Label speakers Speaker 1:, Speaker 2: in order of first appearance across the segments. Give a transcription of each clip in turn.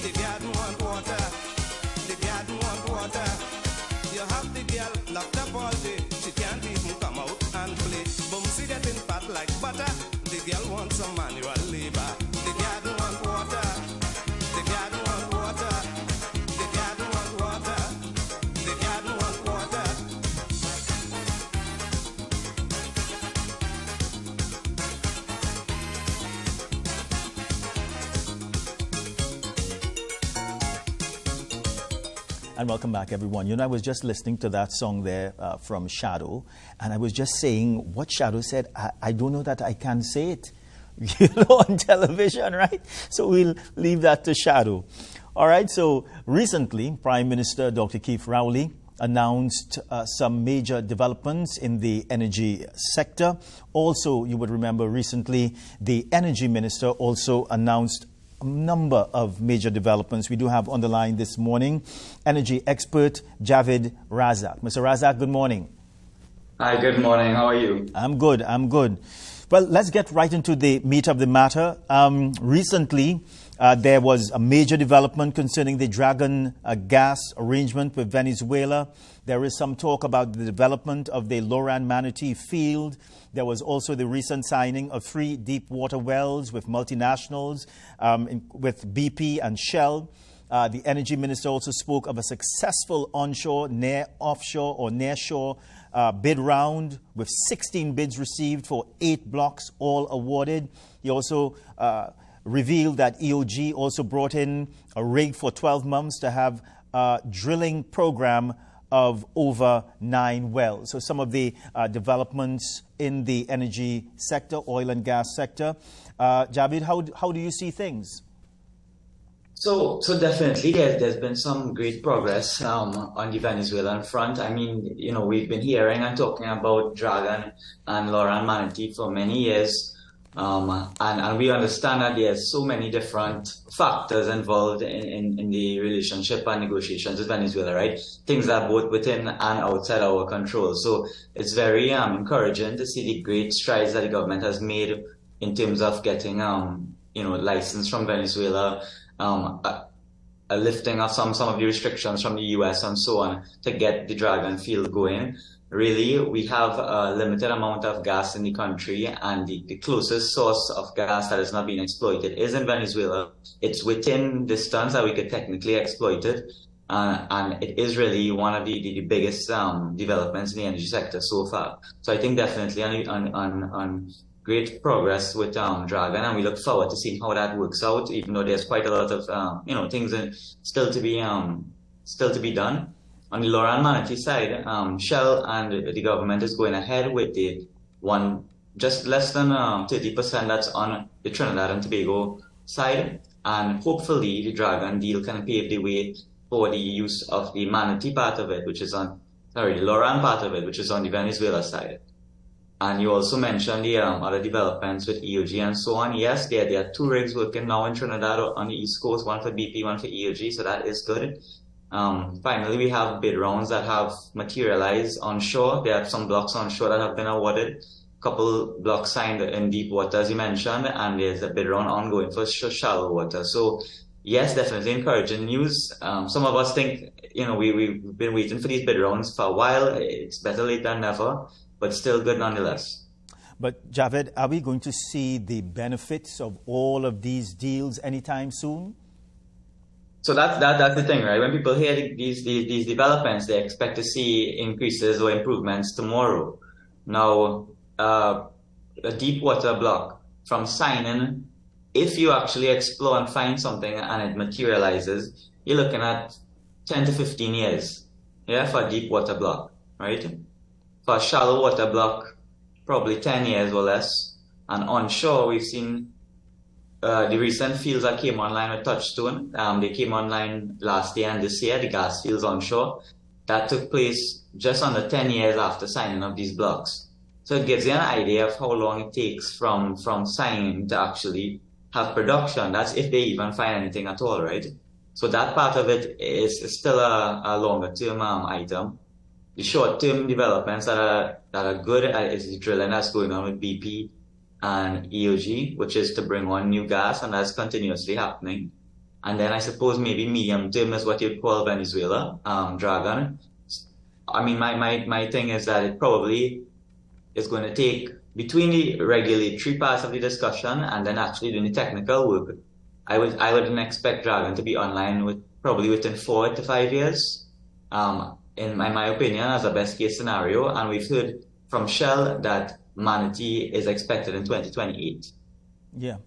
Speaker 1: The garden want water. The garden want water. You have the girl locked up all day. She can't even come out and play. Bumsy getting fat like butter. The girl wants some manual labor. The garden want water. The garden want water. The garden want water. The garden want water.
Speaker 2: And welcome back, everyone. You know, I was just listening to that song there from Shadow, and I was just saying what Shadow said. I don't know that I can say it, you know, on television, right? So we'll leave that to Shadow. All right, so recently, Prime Minister Dr. Keith Rowley announced some major developments in the energy sector. Also, you would remember recently, the Energy Minister also announced a number of major developments. We do have on the line this morning energy expert Javed Razack. Mr. Razack, good morning.
Speaker 3: Hi, good morning. How are you?
Speaker 2: I'm good. Well, let's get right into the meat of the matter. Recently, there was a major development concerning the Dragon gas arrangement with Venezuela. There is some talk about the development of the Loran Manatee field. There was also the recent signing of 3 deep water wells with multinationals, with BP and Shell. The energy minister also spoke of a successful onshore, offshore or nearshore bid round with 16 bids received for 8 blocks, all awarded. He also revealed that EOG also brought in a rig for 12 months to have a drilling program of over 9 wells. So some of the developments in the energy sector, oil and gas sector. Javed, how do you see things?
Speaker 3: So definitely there's been some great progress on the Venezuelan front. I mean, you know, we've been hearing and talking about Dragon and Loran Manatee for many years. And we understand that there's so many different factors involved in the relationship and negotiations with Venezuela, right? Things that are both within and outside our control. So it's very encouraging to see the great strides that the government has made in terms of getting, license from Venezuela, a lifting of some of the restrictions from the US and so on to get the Dragon field going. Really, we have a limited amount of gas in the country, and the closest source of gas that is not being exploited is in Venezuela. It's within distance that we could technically exploit it, and it is really one of the biggest developments in the energy sector so far. So I think definitely on great progress with Dragon, and we look forward to seeing how that works out, even though there's quite a lot of things still to be done. On the Loran Manatee side, Shell and the government is going ahead with the one just less than 30% that's on the Trinidad and Tobago side, and hopefully the Dragon deal can pave the way for the use of the Manatee part of it, the Loran part of it, which is on the Venezuela side. And you also mentioned the other developments with EOG and so on. Yes, there are 2 rigs working now in Trinidad on the East Coast, one for BP, one for EOG, so that is good. Finally, we have bid rounds that have materialized onshore. There are some blocks onshore that have been awarded. A couple blocks signed in deep water, as you mentioned, and there's a bid round ongoing for shallow water. So, yes, definitely encouraging news. Some of us think, we've been waiting for these bid rounds for a while. It's better late than never, but still good nonetheless.
Speaker 2: But Javed, are we going to see the benefits of all of these deals anytime soon?
Speaker 3: So that's the thing, right? When people hear these developments, they expect to see increases or improvements tomorrow. Now, a deep water block from signing, if you actually explore and find something and it materializes, you're looking at 10 to 15 years, for a deep water block, right? For a shallow water block, probably 10 years or less. And onshore, we've seen the recent fields that came online with Touchstone. They came online last year and this year, the gas fields onshore. That took place just under 10 years after signing of these blocks. So it gives you an idea of how long it takes from signing to actually have production. That's if they even find anything at all, right? So that part of it is still a longer term item. The short term developments that are good is the drilling that's going on with BP and EOG, which is to bring on new gas, and that's continuously happening. And then I suppose maybe medium term is what you'd call Venezuela, Dragon. I mean, my thing is that it probably is going to take between the regulatory parts of the discussion and then actually doing the technical work. I wouldn't expect Dragon to be online probably within 4 to 5 years. In my opinion, as a best case scenario, and we've heard from Shell that Manatee is expected in 2028.
Speaker 2: Yeah.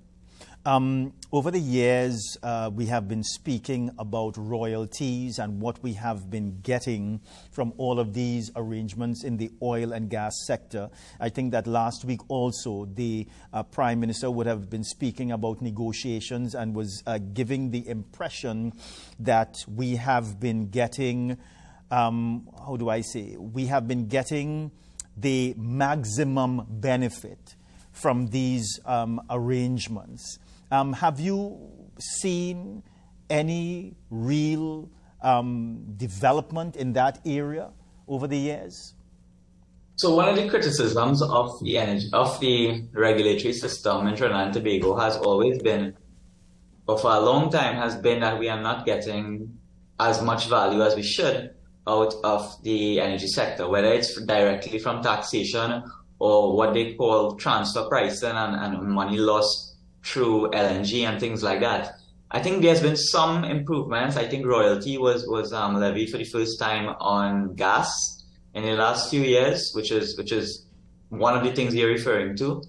Speaker 2: Over the years, we have been speaking about royalties and what we have been getting from all of these arrangements in the oil and gas sector. I think that last week also the Prime Minister would have been speaking about negotiations and was giving the impression that we have been getting, we have been getting the maximum benefit from these arrangements. Have you seen any real development in that area over the years?
Speaker 3: So one of the criticisms of the regulatory system in Trinidad and Tobago has always been, or for a long time has been, that we are not getting as much value as we should out of the energy sector, whether it's directly from taxation or what they call transfer pricing and money lost through LNG and things like that. I think there's been some improvements. I think royalty was levied for the first time on gas in the last few years, which is one of the things you're referring to.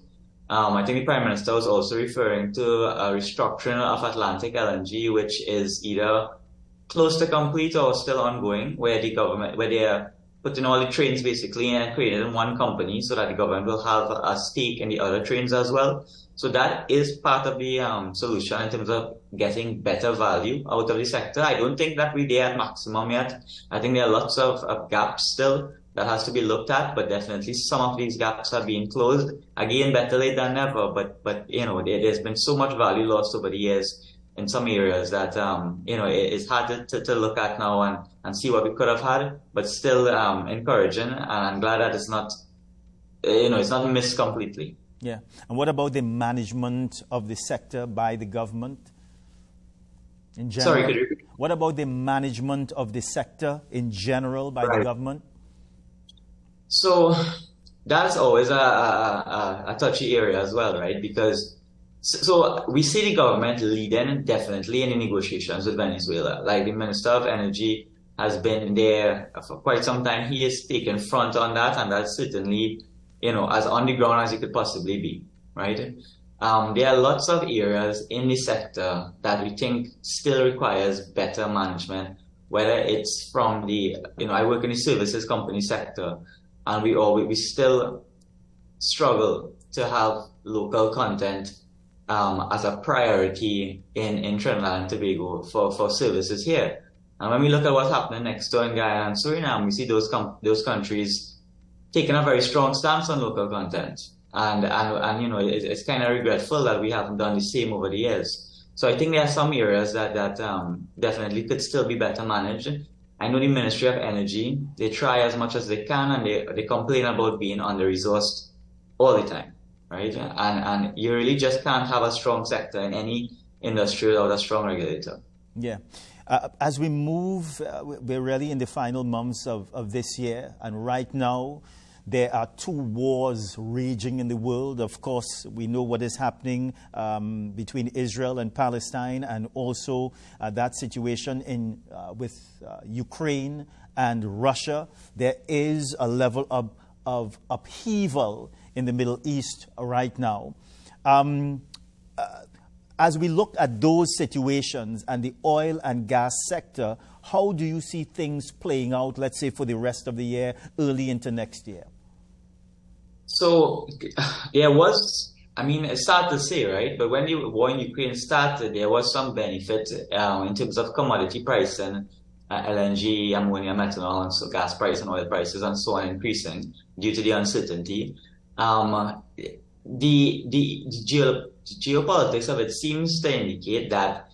Speaker 3: I think the Prime Minister was also referring to a restructuring of Atlantic LNG, which is either close to complete or still ongoing, where they are putting all the trains basically and creating in one company so that the government will have a stake in the other trains as well. So that is part of the solution in terms of getting better value out of the sector. I don't think that we're there at maximum yet. I think there are lots of gaps still that has to be looked at, but definitely some of these gaps are being closed. Again, better late than never, but you know, there's been so much value lost over the years in some areas that, you know, it's hard to look at now and see what we could have had, but still encouraging. And I'm glad that it's not, you know, it's not missed completely.
Speaker 2: Yeah. And what about the management of the sector by the government in general?
Speaker 3: Sorry, could you repeat?
Speaker 2: What about the management of the sector in general by the government?
Speaker 3: So that's always a touchy area as well, right? Because so we see the government leading definitely in the negotiations with Venezuela. Like the Minister of Energy has been there for quite some time. He has taken front on that, and that's certainly, you know, as on the ground as it could possibly be, right? There are lots of areas in the sector that we think still requires better management, whether it's from the, you know, I work in the services company sector, and we still struggle to have local content as a priority in Trinidad and Tobago for services here. And when we look at what's happening next door in Guyana and Suriname, we see those countries taking a very strong stance on local content. And you know, it's kind of regretful that we haven't done the same over the years. So I think there are some areas that definitely could still be better managed. I know the Ministry of Energy, they try as much as they can, and they complain about being under-resourced all the time, right? And you really just can't have a strong sector in any industry without a strong regulator.
Speaker 2: Yeah. As we move, we're really in the final months of this year, and right now there are two wars raging in the world. Of course, we know what is happening between Israel and Palestine, and also that situation with Ukraine and Russia. There is a level of upheaval in the Middle East right now. As we look at those situations and the oil and gas sector, how do you see things playing out, let's say, for the rest of the year, early into next year?
Speaker 3: So there was, I mean, it's hard to say, right? But when the war in Ukraine started, there was some benefit in terms of commodity pricing, LNG, ammonia, methanol, and so gas price and oil prices and so on increasing due to the uncertainty. The geopolitics of it seems to indicate that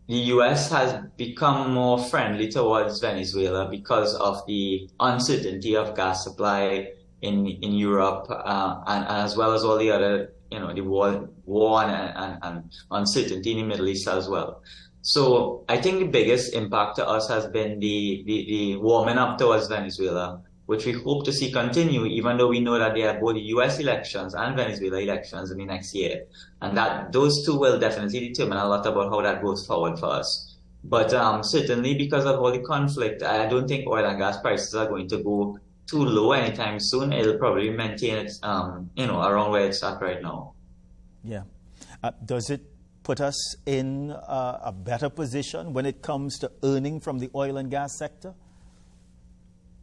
Speaker 3: the U.S. has become more friendly towards Venezuela because of the uncertainty of gas supply in Europe, and as well as all the other, you know, the war and uncertainty in the Middle East as well. So I think the biggest impact to us has been the warming up towards Venezuela, which we hope to see continue, even though we know that there are both US elections and Venezuela elections in the next year. And that those two will definitely determine a lot about how that goes forward for us. But certainly because of all the conflict, I don't think oil and gas prices are going to go too low anytime soon. It'll probably maintain its, around where it's at right now.
Speaker 2: Yeah. Does it put us in a better position when it comes to earning from the oil and gas sector?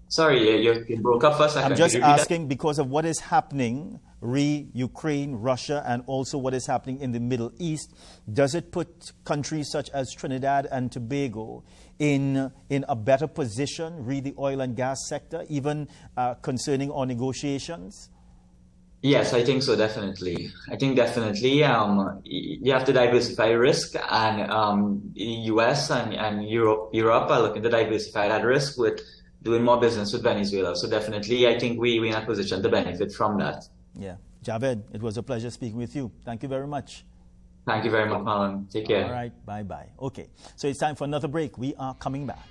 Speaker 3: Sorry, you broke up for a second.
Speaker 2: I'm just asking because of what is happening, Ukraine, Russia, and also what is happening in the Middle East. Does it put countries such as Trinidad and Tobago in a better position, the oil and gas sector, even concerning our negotiations?
Speaker 3: Yes, I think so, definitely. I think definitely you have to diversify risk, and the US and Europe are looking to diversify that risk with doing more business with Venezuela. So definitely, I think we're in a position to benefit from that.
Speaker 2: Yeah. Javed, it was a pleasure speaking with you. Thank you very much.
Speaker 3: Thank you very much, Marlon. Take care.
Speaker 2: All right. Bye-bye. Okay. So it's time for another break. We are coming back.